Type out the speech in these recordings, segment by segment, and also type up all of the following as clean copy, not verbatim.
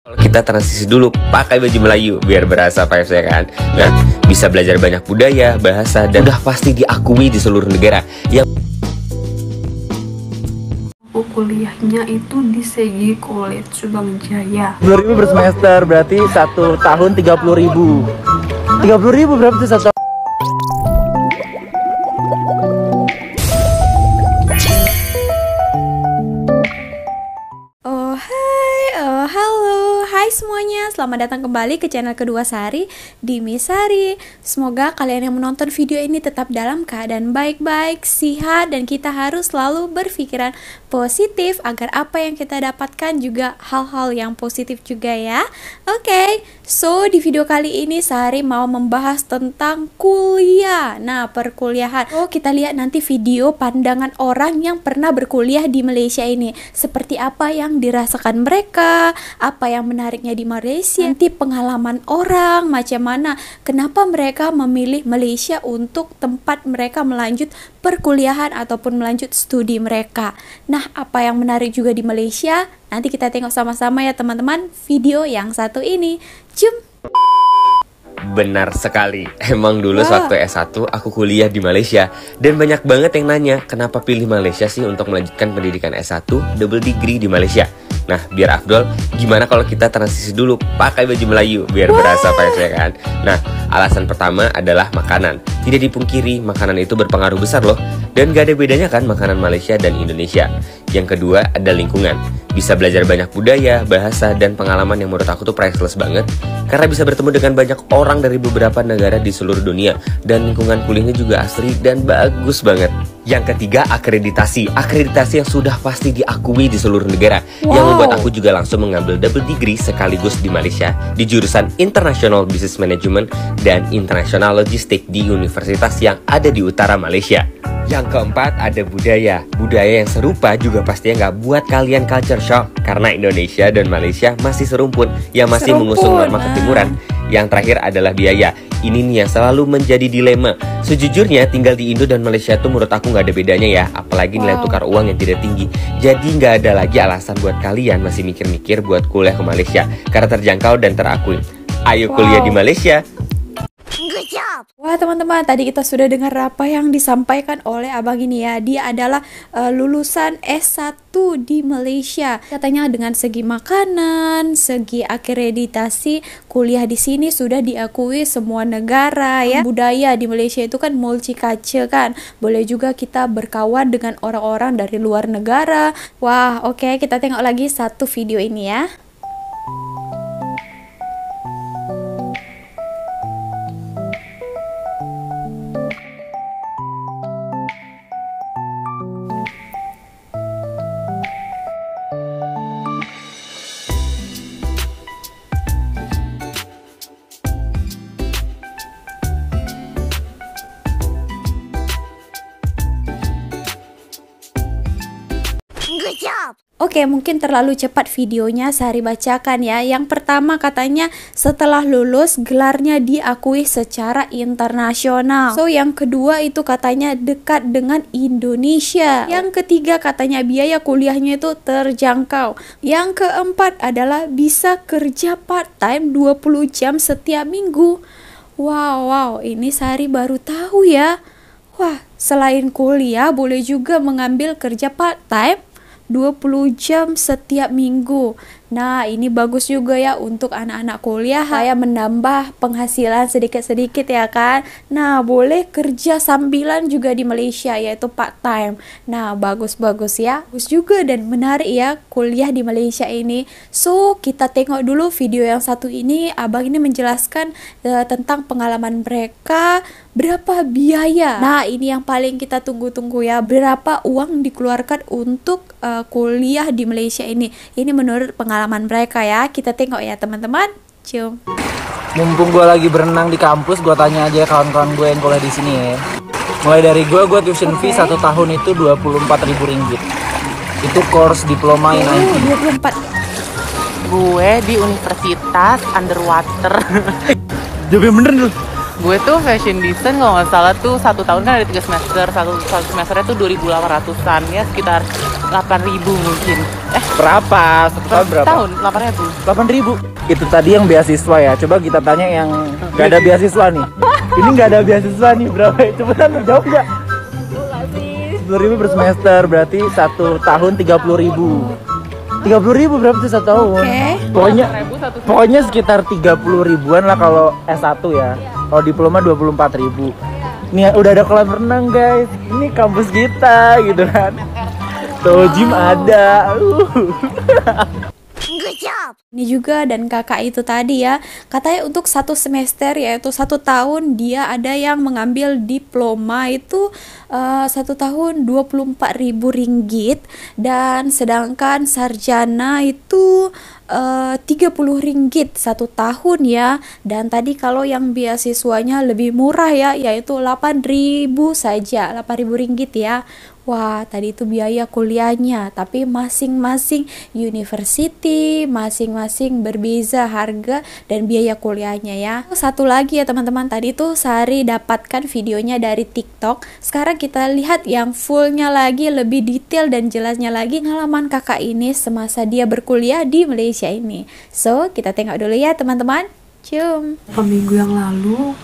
Kita transisi dulu pakai baju Melayu biar berasa vibes ya kan. Nah, bisa belajar banyak budaya, bahasa, dan udah pasti diakui di seluruh negara. Yang kuliahnya itu di Segi College Subangjaya. 10.000 per semester, berarti 1 tahun 30.000. 30.000 berapa tuh 1 tahun? Hai semuanya, selamat datang kembali ke channel kedua Sari di Misari. Semoga kalian yang menonton video ini tetap dalam keadaan baik-baik, sehat, dan kita harus selalu berpikiran positif agar apa yang kita dapatkan juga hal-hal yang positif juga ya. Oke, so di video kali ini Sari mau membahas tentang kuliah. Nah, perkuliahan. Oh, kita lihat nanti video pandangan orang yang pernah berkuliah di Malaysia ini. Seperti apa yang dirasakan mereka, apa yang menariknya di Malaysia, nanti pengalaman orang macam mana, kenapa mereka memilih Malaysia untuk tempat mereka melanjut perkuliahan ataupun melanjut studi mereka. Nah, apa yang menarik juga di Malaysia, nanti kita tengok sama-sama ya teman-teman video yang satu ini. Jom. benar sekali. Emang dulu waktu S1 aku kuliah di Malaysia. Dan banyak banget yang nanya, kenapa pilih Malaysia sih untuk melanjutkan pendidikan S1 double degree di Malaysia. Nah, biar afdol, gimana kalau kita transisi dulu pakai baju Melayu biar berasa vibes ya kan. Nah, alasan pertama adalah makanan. Tidak dipungkiri, makanan itu berpengaruh besar loh. Dan gak ada bedanya kan makanan Malaysia dan Indonesia. Yang kedua ada lingkungan. Bisa belajar banyak budaya, bahasa, dan pengalaman yang menurut aku tuh priceless banget. Karena bisa bertemu dengan banyak orang dari beberapa negara di seluruh dunia. Dan lingkungan kuliahnya juga asri dan bagus banget. Yang ketiga, akreditasi. Akreditasi yang sudah pasti diakui di seluruh negara. Yang membuat aku juga langsung mengambil double degree sekaligus di Malaysia di jurusan International Business Management dan International Logistics di universitas yang ada di utara Malaysia. Yang keempat ada budaya. Budaya yang serupa juga pastinya nggak buat kalian culture shock. Karena Indonesia dan Malaysia masih serumpun yang masih mengusung norma ketimuran. Yang terakhir adalah biaya. Ini nih yang selalu menjadi dilema. Sejujurnya tinggal di Indo dan Malaysia tuh menurut aku nggak ada bedanya ya. Apalagi nilai tukar uang yang tidak tinggi. Jadi nggak ada lagi alasan buat kalian masih mikir-mikir buat kuliah ke Malaysia. Karena terjangkau dan terakui. Ayo kuliah di Malaysia. Wah teman-teman, tadi kita sudah dengar apa yang disampaikan oleh abang ini ya. Dia adalah lulusan S1 di Malaysia. Katanya dengan segi makanan, segi akreditasi, kuliah di sini sudah diakui semua negara ya. Budaya di Malaysia itu kan multicultural kan. Boleh juga kita berkawan dengan orang-orang dari luar negara. Wah, oke, kita tengok lagi satu video ini ya. Oke, mungkin terlalu cepat videonya, Sari bacakan ya. Yang pertama katanya setelah lulus gelarnya diakui secara internasional. So yang kedua itu katanya dekat dengan Indonesia. Yang ketiga katanya biaya kuliahnya itu terjangkau. Yang keempat adalah bisa kerja part time 20 jam setiap minggu. Wow, ini Sari baru tahu ya. Wah, selain kuliah boleh juga mengambil kerja part time 20 jam setiap minggu. Nah, ini bagus juga ya untuk anak-anak kuliah. Saya menambah penghasilan sedikit-sedikit ya kan. Nah, boleh kerja sambilan juga di Malaysia yaitu part time. Nah, bagus-bagus ya. Bagus juga dan menarik ya kuliah di Malaysia ini. So, kita tengok dulu video yang satu ini. Abang ini menjelaskan tentang pengalaman mereka, berapa biaya. Nah, ini yang paling kita tunggu-tunggu ya. Berapa uang dikeluarkan untuk kuliah di Malaysia ini. Ini menurut pengalaman mereka ya. Kita tengok ya teman-teman. Cium. Mumpung gue lagi berenang di kampus, gue tanya aja kawan-kawan gue yang kuliah di sini ya. Mulai dari gue tuition fee 1 tahun itu 24.000 ringgit. Itu course diploma in IT. 24. Gue di Universitas Underwater. Jadi bener dulu. Gue tuh fashion design kalau nggak salah tuh 1 tahun kan ada 3 semester. Satu semesternya tuh 2.800-an ya, sekitar 8.000 mungkin. Berapa? Satu tahun berapa? Tahun 8.000. 8.000. Itu tadi yang beasiswa ya. Coba kita tanya yang nggak ada beasiswa nih. Ini nggak ada beasiswa nih, berapa? Cepetan jawab nggak? 10.000 per semester, berarti 1 tahun 30.000. 30.000 berapa tuh 1 tahun? Pokoknya sekitar 30 ribuan lah kalau S1 ya. Kalau diploma 24.000. Nih udah ada kolam renang guys. Ini kampus kita gitu kan. Tuh gym ada. Ini juga dan kakak itu tadi ya, katanya untuk 1 semester yaitu 1 tahun dia ada yang mengambil diploma itu 1 tahun 24.000 ringgit, dan sedangkan sarjana itu 30 ringgit 1 tahun ya. Dan tadi kalau yang beasiswanya lebih murah ya, yaitu 8.000 saja, 8.000 ringgit ya. Wah, tadi itu biaya kuliahnya, tapi masing-masing university, masing-masing berbeza harga dan biaya kuliahnya ya. Satu lagi ya teman-teman, tadi tuh Sari dapatkan videonya dari TikTok. Sekarang kita lihat yang fullnya lagi, lebih detail dan jelasnya lagi pengalaman kakak ini semasa dia berkuliah di Malaysia ini. So, kita tengok dulu ya teman-teman. Cium. Minggu yang lalu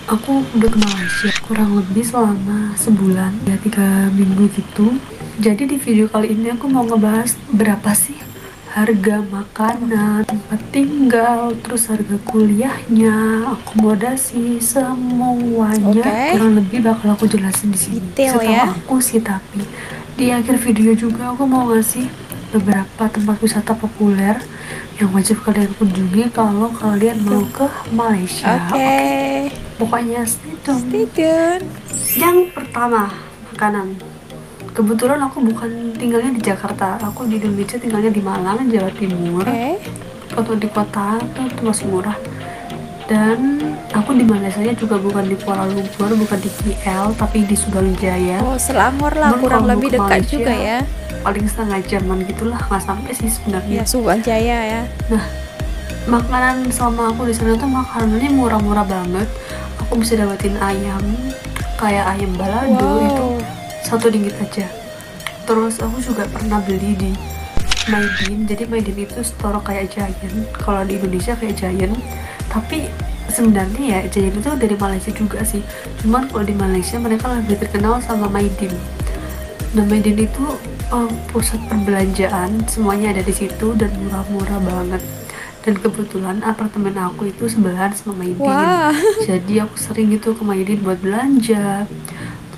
aku udah ke Malaysia kurang lebih selama sebulan ya, 3 minggu gitu. Jadi di video kali ini aku mau ngebahas berapa sih harga makanan, tempat tinggal, terus harga kuliahnya, akomodasi, semuanya. Kurang lebih bakal aku jelasin di sini. Detail Setelah ya. aku sih, tapi di akhir video juga aku mau ngasih beberapa tempat wisata populer yang wajib kalian kunjungi kalau kalian mau ke Malaysia. Pokoknya stay tune. Yang pertama, makanan. Kebetulan aku bukan tinggalnya di Jakarta, aku di Indonesia tinggalnya di Malang, Jawa Timur. Kalau di kota itu masih murah. Dan aku di Malaysia juga bukan di Kuala Lumpur, bukan di KL, tapi di Sudaljaya. Oh, Selangor lah, kurang lebih dekat Malaysia, juga ya. Paling setengah jaman gitulah, nggak sampai sih sebenarnya. Ya, Sudaljaya ya. Nah, makanan selama aku di sana tuh makanannya murah-murah banget. Aku bisa dapetin ayam kayak ayam balado itu 1 ringgit aja. Terus aku juga pernah beli di Maidin. Jadi Maidin itu store kayak Giant. Kalau di Indonesia kayak Giant, tapi sebenarnya ya Giant itu dari Malaysia juga sih. Cuman kalau di Malaysia mereka lebih terkenal sama Maidin. Nah, Maidin itu pusat perbelanjaan, semuanya ada di situ dan murah-murah banget. Dan kebetulan apartemen aku itu sebelahan sama Maidin. Jadi aku sering gitu ke Maidin buat belanja,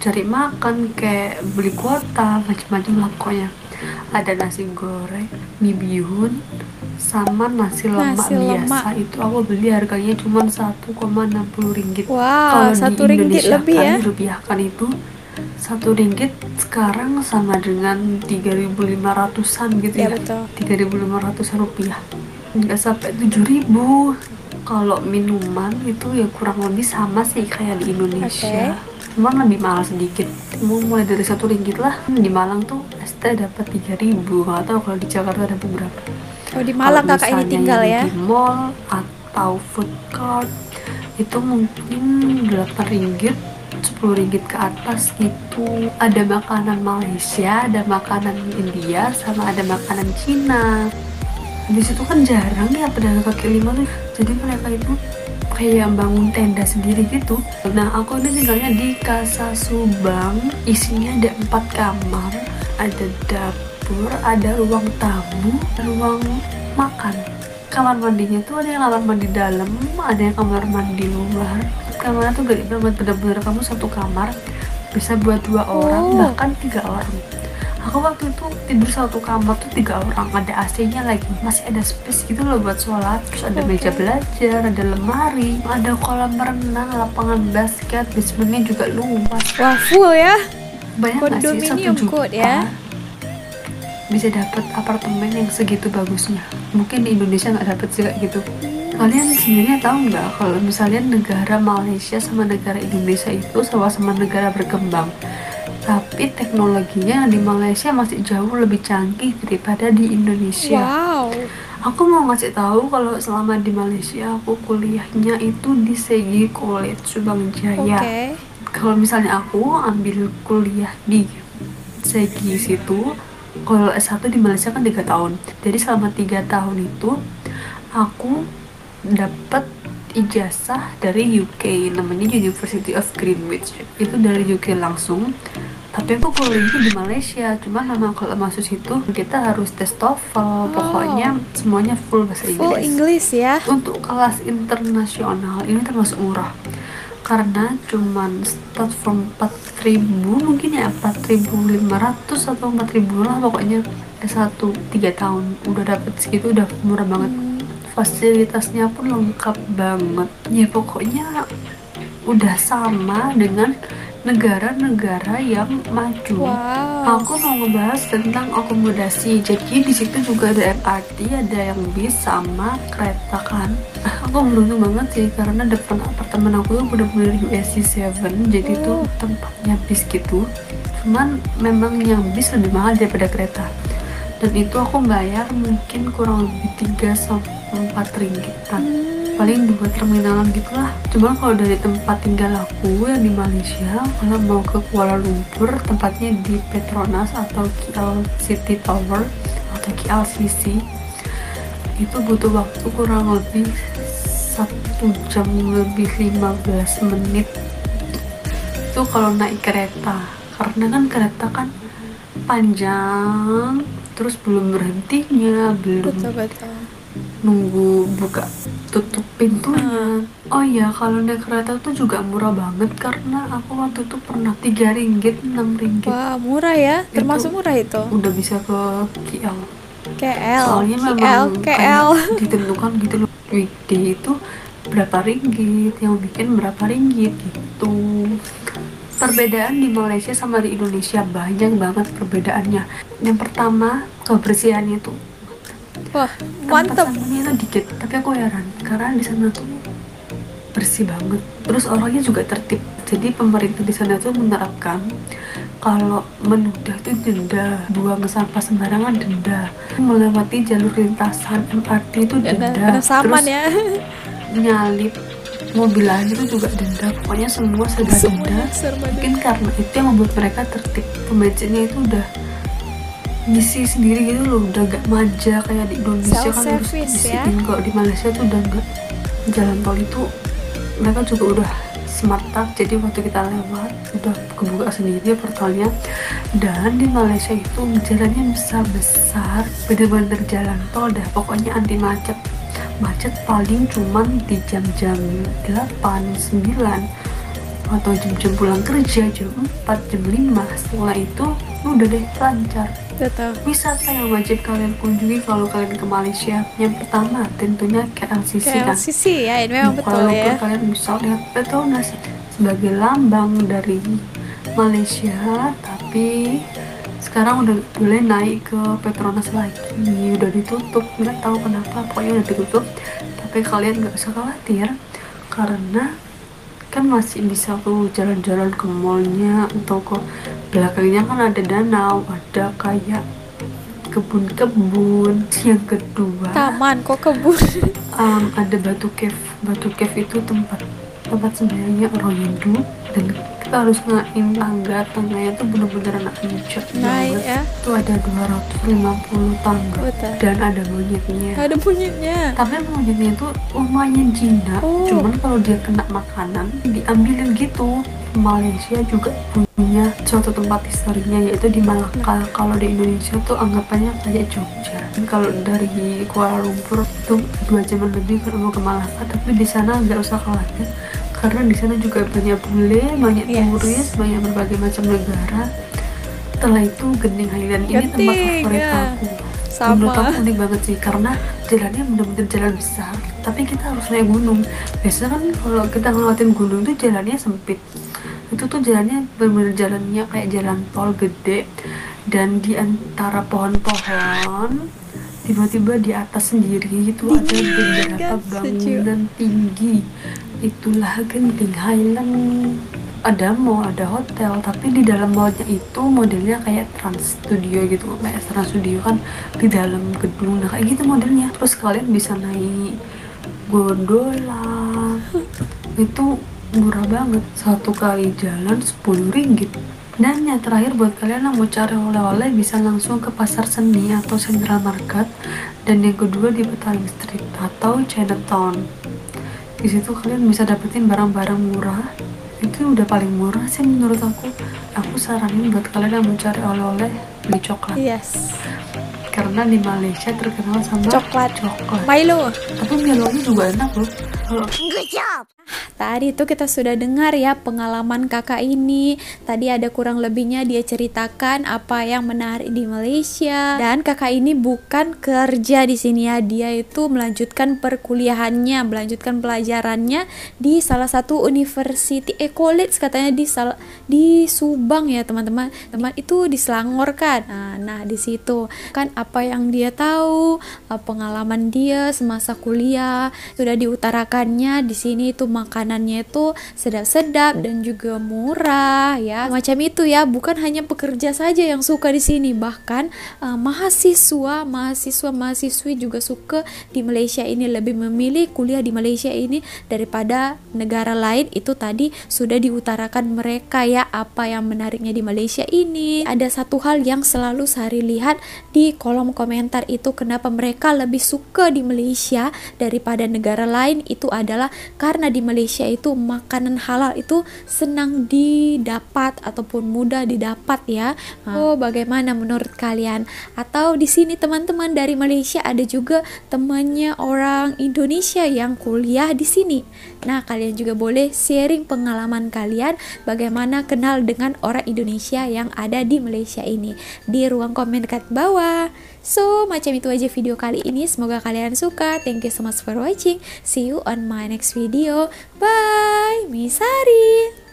cari makan, kayak beli kuota, macam-macam lah pokoknya. Ada nasi goreng, mie bihun, sama nasi lemak biasa. Itu aku beli harganya cuma 1,60 ringgit. Kalau 1 ringgit lebih ya. Rupiahkan itu 1 ringgit sekarang sama dengan 3.500-an gitu ya. 3.500-an rupiah. Nggak sampai 7.000. Kalau minuman itu ya kurang lebih sama sih kayak di Indonesia, cuman lebih mahal sedikit. Mulai dari 1 ringgit lah. Di Malang tuh ST dapat 3.000. Nggak tahu kalau di Jakarta dapat berapa. Oh, di Malang kakak ini tinggal ya. Di mall atau food court itu mungkin 8 ringgit, 10 ringgit ke atas gitu. Ada makanan Malaysia, ada makanan India, sama ada makanan Cina. Di situ kan jarang ya pedagang kaki lima tuh, jadi mereka itu kayak bangun tenda sendiri gitu. Nah, aku ini tinggalnya di Casa Subang, isinya ada 4 kamar, ada dapur, ada ruang tamu, ruang makan. Kamar mandinya tuh ada yang kamar mandi dalam, ada yang kamar mandi luar. Kamarnya tuh gede banget, bener-bener kamu satu kamar bisa buat 2 orang, bahkan 3 orang. Aku waktu itu tidur 1 kamar tuh 3 orang, ada AC-nya lagi, masih ada space gitu loh buat sholat. Terus ada meja belajar, ada lemari, ada kolam renang, lapangan basket, basementnya juga luas. Wah, full ya. Banyak nggak sih 1 juta ya? bisa dapat apartemen yang segitu bagusnya? Mungkin di Indonesia nggak dapat sih kayak gitu. Kalian sebenarnya tahu nggak kalau misalnya negara Malaysia sama negara Indonesia itu sama-sama negara berkembang, tapi teknologinya di Malaysia masih jauh lebih canggih daripada di Indonesia. Aku mau ngasih tahu kalau selama di Malaysia aku kuliahnya itu di Segi College Subang Jaya. Kalau misalnya aku ambil kuliah di Segi situ, Kalau S1 di Malaysia kan 3 tahun. Jadi selama 3 tahun itu aku dapat ijazah dari UK, namanya University of Greenwich. Itu dari UK langsung. Tapi aku kuliahnya di Malaysia. Cuma memang kalau masuk situ kita harus tes TOEFL. Pokoknya semuanya full bahasa Inggris. Full English ya. Untuk kelas internasional ini termasuk murah. Karena cuman start from 4.000 mungkin ya, 4.500 atau 4.000 lah pokoknya. S1 3 tahun udah dapet segitu, udah murah banget. Fasilitasnya pun lengkap banget ya, pokoknya udah sama dengan negara-negara yang maju. Wow. Aku mau ngebahas tentang akomodasi. Jadi di situ juga ada MRT, ada yang bis sama kereta kan. Aku beruntung banget sih karena depan apartemen aku tuh bener-bener USC 7, jadi tuh tempatnya bis gitu. Cuman memang yang bis lebih mahal daripada kereta. Dan itu aku bayar mungkin kurang lebih 3 sampai 4 ringgitan. Paling 2 terminalan gitulah. Cuma kalau dari tempat tinggal aku yang di Malaysia, kalau mau ke Kuala Lumpur, tempatnya di Petronas atau KL City Tower atau KLCC, itu butuh waktu kurang lebih 1 jam lebih 15 menit. Itu kalau naik kereta, karena kan kereta kan panjang, terus belum berhentinya, belum Betul. nunggu buka tutup pintunya. Oh iya, kalau naik kereta tuh juga murah banget karena aku waktu itu pernah 3 ringgit, 6 ringgit. Wah, murah ya. Termasuk murah itu. Udah bisa ke KL. KL Soalnya memang KL. kayak ditentukan gitu loh, weekday itu berapa ringgit, yang bikin berapa ringgit gitu. Perbedaan di Malaysia sama di Indonesia banyak banget perbedaannya. Yang pertama, kebersihannya tuh. Wah, Tempat mantep. sampahnya tuh dikit, tapi aku heran karena di sana tuh bersih banget. Terus orangnya juga tertib. Jadi pemerintah di sana tuh menerapkan kalau menudah itu denda, buang sampah sembarangan denda, melewati jalur lintasan MRT itu denda, Saman terus ya. nyalip mobil aja itu juga denda. Pokoknya semua serba denda. Mungkin karena itu yang membuat mereka tertib. Pembacanya itu udah ngisi sendiri gitu loh, udah gak manja kayak di Indonesia kan harus Self-service ya. ngisiin. Kalau di Malaysia tuh udah gak, jalan tol itu mereka juga udah smart tag, jadi waktu kita lewat udah kebuka sendiri portalnya. Dan di Malaysia itu jalannya besar-besar, bener-bener jalan tol dah, pokoknya anti macet. Macet paling cuman di jam-jam 8, 9 atau jam-jam pulang kerja, jam 4, jam 5. Setelah itu udah deh lancar. Betul. Wisata yang wajib kalian kunjungi kalau kalian ke Malaysia, yang pertama tentunya KLCC kan. KLCC ya, ini memang betul Kuala ya. Lumpur kalian bisa lihat Petronas sebagai lambang dari Malaysia, tapi sekarang udah boleh naik ke Petronas lagi, udah ditutup, nggak tahu kenapa, pokoknya udah ditutup. Tapi kalian nggak usah khawatir karena kan masih bisa tuh jalan-jalan ke mallnya, atau ke belakangnya kan ada danau, ada kayak kebun-kebun. Yang kedua, Taman kok kebun. ada Batu Cave itu tempat sembayangnya orang Hindu, dan kita harus ngain tangganya tuh bener-bener anak injak Naik banget. ya. Itu ada 250 tangga. Betul. Dan ada monyetnya. Ada bunyinya. Tapi monyetnya itu lumayan jinak. Oh. Cuman kalau dia kena makanan diambilin gitu. Malaysia juga punya suatu tempat historinya, yaitu di Malaka. Kalau di Indonesia tuh anggapannya kayak Jogja. Kalau dari Kuala Lumpur tuh 2 jam lebih kalau mau ke Malaka, tapi di sana nggak usah khawatir karena di sana juga banyak bule, banyak turis, banyak berbagai macam negara. Setelah itu Genting Highland, ini tempat Genting, favorit ya. aku. Sama. Menurut aku unik banget sih karena jalannya bener-bener jalan besar, tapi kita harus naik gunung. Biasanya kan kalau kita ngelewatin gunung tuh jalannya sempit, itu tuh jalannya bener-bener jalannya kayak jalan tol gede, dan di antara pohon-pohon tiba-tiba di atas sendiri itu ada beberapa bangunan tinggi. Itulah Genting Highland. Ada mall, ada hotel, tapi di dalam mallnya itu modelnya kayak Trans Studio gitu, kayak Trans Studio kan di dalam gedung, nah kayak gitu modelnya. Terus kalian bisa naik gondola, itu murah banget, 1 kali jalan 10 ringgit. Dan yang terakhir buat kalian yang mau cari oleh-oleh bisa langsung ke pasar seni atau Central Market, dan yang kedua di Petaling Street atau Chinatown. Di situ kalian bisa dapetin barang-barang murah. Itu udah paling murah sih menurut aku. Aku saranin buat kalian yang mau cari oleh-oleh beli coklat. Yes. Karena di Malaysia terkenal sama Coklat. coklat. Milo. Tapi Milonya juga enak loh. Tadi itu kita sudah dengar ya pengalaman kakak ini. Tadi ada kurang lebihnya dia ceritakan apa yang menarik di Malaysia. Dan kakak ini bukan kerja di sini ya, dia itu melanjutkan perkuliahannya, melanjutkan pelajarannya di salah satu university college katanya di Subang ya teman-teman. Teman itu di Selangor kan. Nah di situ kan apa yang dia tahu, pengalaman dia semasa kuliah sudah diutarakannya di sini. Itu makanannya itu sedap-sedap dan juga murah ya. Macam itu ya, bukan hanya pekerja saja yang suka di sini, bahkan mahasiswa-mahasiswi juga suka di Malaysia ini, lebih memilih kuliah di Malaysia ini daripada negara lain. Itu tadi sudah diutarakan mereka ya apa yang menariknya di Malaysia ini. Ada satu hal yang selalu Sari lihat di kolom komentar itu, kenapa mereka lebih suka di Malaysia daripada negara lain, itu adalah karena di Malaysia itu makanan halal itu senang didapat ataupun mudah didapat ya. Bagaimana menurut kalian? Atau di sini teman-teman dari Malaysia ada juga temannya orang Indonesia yang kuliah di sini. Nah, kalian juga boleh sharing pengalaman kalian bagaimana kenal dengan orang Indonesia yang ada di Malaysia ini di ruang komen dekat bawah. So, macam itu aja video kali ini. Semoga kalian suka. Thank you so much for watching. See you on my next video. Bye, Misari.